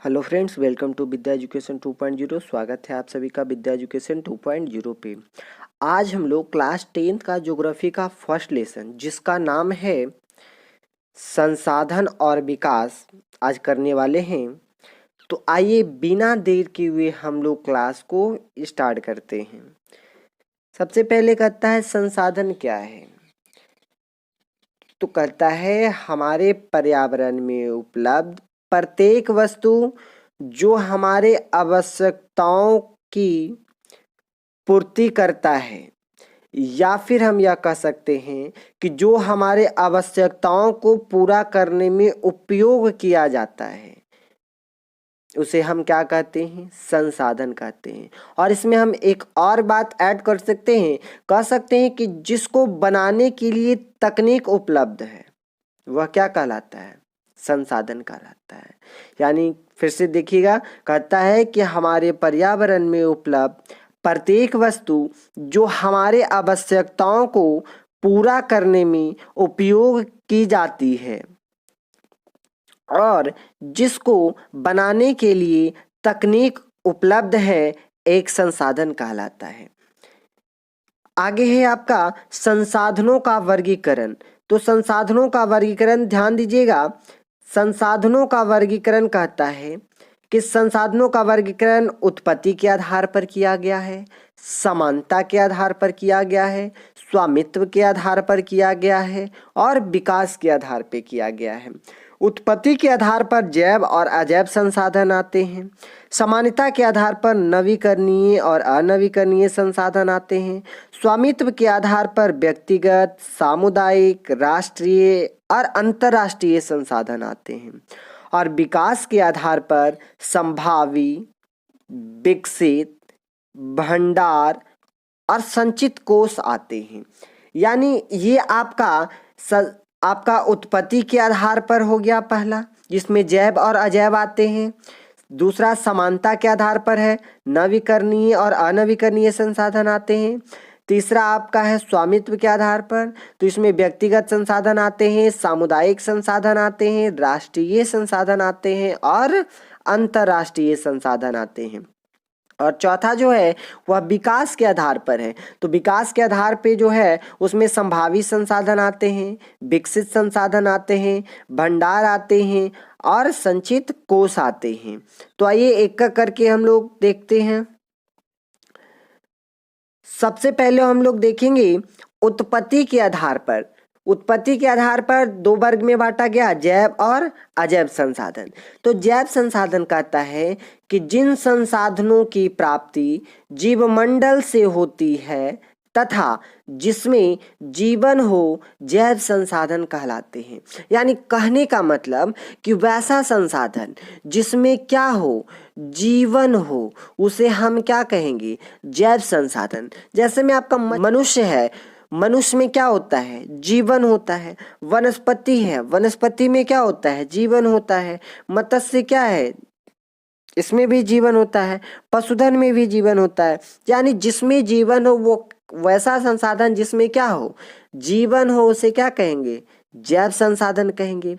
Hello friends, welcome to Vidya Education 2.0। स्वागत है आप सभी का विद्या एजुकेशन 2.0 पे। आज हम लोग क्लास 10th का ज्योग्राफी का फर्स्ट लेसन जिसका नाम है संसाधन और विकास आज करने वाले हैं। तो आइए बिना देर किए हुए हम लोग क्लास को स्टार्ट करते हैं। सबसे पहले कहता है संसाधन क्या है। तो कहता है हमारे पर्यावरण में उपलब्ध प्रत्येक वस्तु जो हमारे आवश्यकताओं की पूर्ति करता है, या फिर हम यह कह सकते हैं कि जो हमारे आवश्यकताओं को पूरा करने में उपयोग किया जाता है, उसे हम क्या कहते हैं? संसाधन कहते हैं। और इसमें हम एक और बात ऐड कर सकते हैं, कह सकते हैं कि जिसको बनाने के लिए तकनीक उपलब्ध है वह क्या कहलाता है? संसाधन कहलाता है। यानी फिर से देखिएगा, कहता है कि हमारे पर्यावरण में उपलब्ध प्रत्येक वस्तु जो हमारे आवश्यकताओं को पूरा करने में उपयोग की जाती है और जिसको बनाने के लिए तकनीक उपलब्ध है, एक संसाधन कहलाता है। आगे है आपका संसाधनों का वर्गीकरण। तो संसाधनों का वर्गीकरण ध्यान दीजिएगा। संसाधनों का वर्गीकरण कहता है कि संसाधनों का वर्गीकरण उत्पत्ति के आधार पर किया गया है, समानता के आधार पर किया गया है, स्वामित्व के आधार पर किया गया है और विकास के आधार पर किया गया है। उत्पत्ति के आधार पर जैव और अजैव संसाधन आते हैं। समानता के आधार पर नवीकरणीय और अनवीकरणीय संसाधन आते हैं। स्वामित्व के आधार पर व्यक्तिगत, सामुदायिक, राष्ट्रीय और अंतर्राष्ट्रीय संसाधन आते हैं। और विकास के आधार पर संभावी, विकसित, भंडार और संचित कोष आते हैं। यानी ये आपका उत्पत्ति के आधार पर हो गया पहला, जिसमें जैव और अजैव आते हैं। दूसरा समानता के आधार पर है, नवीकरणीय और अनवीकरणीय संसाधन आते हैं। तीसरा आपका है स्वामित्व के आधार पर, तो इसमें व्यक्तिगत संसाधन आते हैं, सामुदायिक संसाधन आते हैं, राष्ट्रीय संसाधन आते हैं और अंतर्राष्ट्रीय संसाधन आते हैं। और चौथा जो है वह विकास के आधार पर है। तो विकास के आधार पे जो है उसमें संभावी संसाधन आते हैं, विकसित संसाधन आते हैं, भंडार आते हैं और संचित कोष आते हैं। तो आइए एक एक करके हम लोग देखते हैं। सबसे पहले हम लोग देखेंगे उत्पत्ति के आधार पर। उत्पत्ति के आधार पर दो वर्ग में बांटा गया, जैव और अजैव संसाधन। तो जैव संसाधन कहता है कि जिन संसाधनों की प्राप्ति जीवमंडल से होती है तथा जिसमें जीवन हो, जैव संसाधन कहलाते हैं। यानी कहने का मतलब कि वैसा संसाधन जिसमें क्या हो? जीवन हो, उसे हम क्या कहेंगे? जैव संसाधन। जैसे में आपका मनुष्य है, मनुष्य में क्या होता है? जीवन होता है। वनस्पति है, वनस्पति में क्या होता है? जीवन होता है। मत्स्य क्या है? इसमें भी जीवन होता है। पशुधन में भी जीवन होता है। यानी जिसमें जीवन हो वो वैसा संसाधन जिसमें क्या हो? जीवन हो, उसे क्या कहेंगे? जैव संसाधन कहेंगे।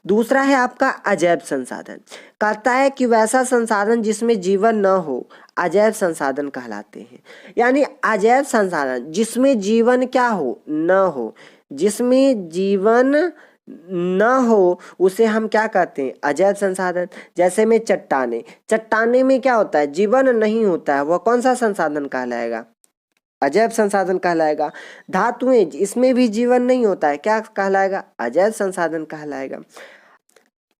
दूसरा है आपका अजैव संसाधन। कहता है कि वैसा संसाधन जिसमें जीवन न हो, अजैव संसाधन कहलाते हैं। यानी अजैव संसाधन जिसमें जीवन क्या हो? न हो। जिसमें जीवन न हो उसे हम क्या कहते हैं? अजैव संसाधन। जैसे में चट्टाने, चट्टाने में क्या होता है? जीवन नहीं होता है, वह कौन सा संसाधन कहलाएगा? अजैव संसाधन कहलाएगा। धातुएं, इसमें भी जीवन नहीं होता है, क्या कहलाएगा? अजैव संसाधन कहलाएगा।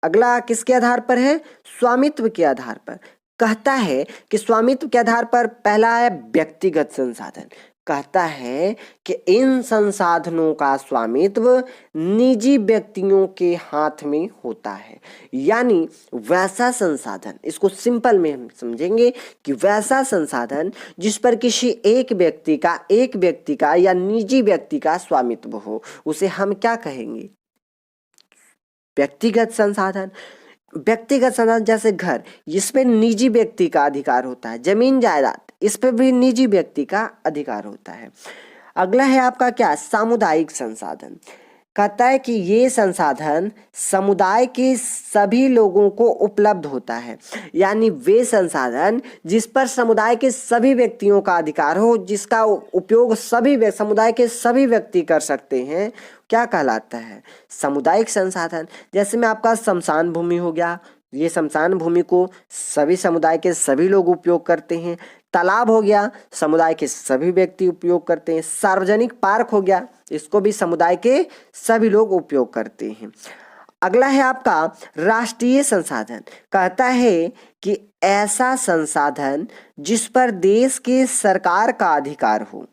अगला किसके आधार पर है? स्वामित्व के आधार पर। कहता है कि स्वामित्व के आधार पर पहला है व्यक्तिगत संसाधन। कहता है कि इन संसाधनों का स्वामित्व निजी व्यक्तियों के हाथ में होता है। यानी वैसा संसाधन, इसको सिंपल में हम समझेंगे कि वैसा संसाधन जिस पर किसी एक व्यक्ति का या निजी व्यक्ति का स्वामित्व हो, उसे हम क्या कहेंगे? व्यक्तिगत संसाधन। व्यक्तिगत संसाधन जैसे घर, इसमें निजी व्यक्ति का अधिकार होता है। जमीन जायदाद, इस पर भी निजी व्यक्ति का अधिकार होता है। अगला है आपका क्या? सामुदायिक संसाधन। कहता है कि ये संसाधन समुदाय के सभी लोगों को उपलब्ध होता है, यानी वे संसाधन जिस पर समुदाय के सभी व्यक्तियों का अधिकार हो, जिसका उपयोग समुदाय के सभी व्यक्ति कर सकते हैं, क्या कहलाता है? सामुदायिक संसाधन। जैसे में आपका श्मशान भूमि हो गया, ये श्मशान भूमि को सभी समुदाय के सभी लोग उपयोग करते हैं। तालाब हो गया, समुदाय के सभी व्यक्ति उपयोग करते हैं। सार्वजनिक पार्क हो गया, इसको भी समुदाय के सभी लोग उपयोग करते हैं। अगला है आपका राष्ट्रीय संसाधन। कहता है कि ऐसा संसाधन जिस पर देश के सरकार का अधिकार हो,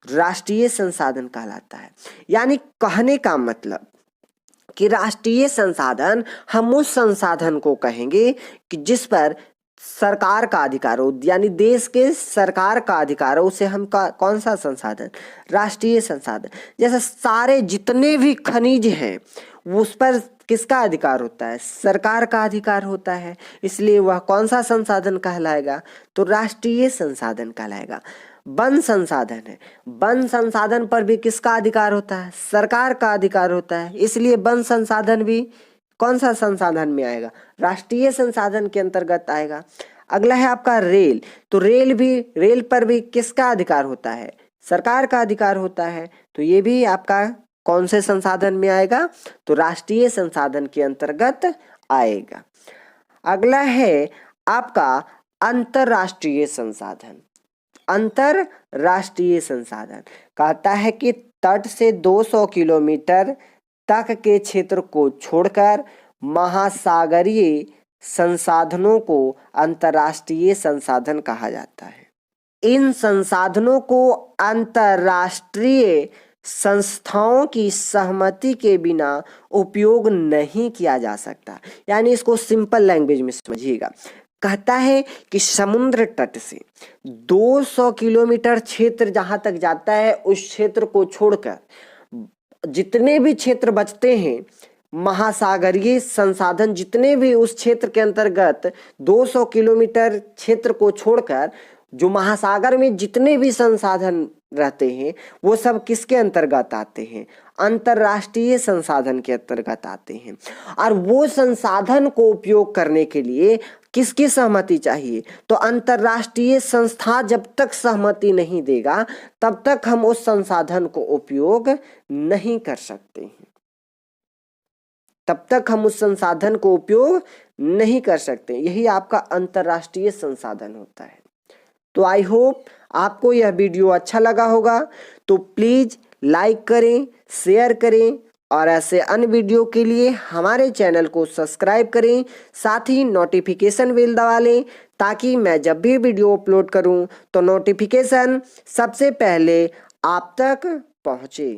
राष्ट्रीय संसाधन कहलाता है। यानी कहने का मतलब कि राष्ट्रीय संसाधन, हम उस संसाधन को कहेंगे कि जिस पर सरकार का अधिकार हो, यानी देश के सरकार का अधिकार हो, उसे हम कौन सा संसाधन? राष्ट्रीय संसाधन। जैसे सारे जितने भी खनिज हैं उस पर किसका अधिकार होता है? सरकार का अधिकार होता है, इसलिए वह कौन सा संसाधन कहलाएगा? तो राष्ट्रीय संसाधन कहलाएगा। वन संसाधन है, वन संसाधन पर भी किसका अधिकार होता है? सरकार का अधिकार होता है, इसलिए वन संसाधन भी कौन सा संसाधन में आएगा? राष्ट्रीय संसाधन के अंतर्गत आएगा। अगला है आपका रेल। तो रेल पर भी किसका अधिकार होता है? सरकार का अधिकार होता है, तो ये भी आपका कौन से संसाधन में आएगा? तो राष्ट्रीय संसाधन के अंतर्गत आएगा। अगला है आपका अंतरराष्ट्रीय संसाधन। अंतरराष्ट्रीय संसाधन कहता है कि तट से 200 किलोमीटर तक के क्षेत्र को छोड़कर महासागरीय संसाधनों को अंतरराष्ट्रीय संसाधन कहा जाता है। इन संसाधनों को अंतरराष्ट्रीय संस्थाओं की सहमति के बिना उपयोग नहीं किया जा सकता। यानी इसको सिंपल लैंग्वेज में समझिएगा। कहता है कि समुद्र तट से 200 किलोमीटर क्षेत्र जहां तक जाता है, उस क्षेत्र को छोड़कर जितने भी क्षेत्र बचते हैं, महासागरीय संसाधन जितने भी उस क्षेत्र के अंतर्गत 200 किलोमीटर क्षेत्र को छोड़कर जो महासागर में जितने भी संसाधन रहते हैं, वो सब किसके अंतर्गत आते हैं? अंतरराष्ट्रीय संसाधन के अंतर्गत आते हैं। और वो संसाधन को उपयोग करने के लिए किसकी सहमति चाहिए? तो अंतरराष्ट्रीय संस्था जब तक सहमति नहीं देगा, तब तक हम उस संसाधन को उपयोग नहीं कर सकते हैं। तब तक हम उस संसाधन को उपयोग नहीं कर सकते। यही आपका अंतरराष्ट्रीय संसाधन होता है। तो आई होप आपको यह वीडियो अच्छा लगा होगा। तो प्लीज लाइक करें, शेयर करें और ऐसे अन्य वीडियो के लिए हमारे चैनल को सब्सक्राइब करें। साथ ही नोटिफिकेशन बेल दबा लें, ताकि मैं जब भी वीडियो अपलोड करूं तो नोटिफिकेशन सबसे पहले आप तक पहुंचे।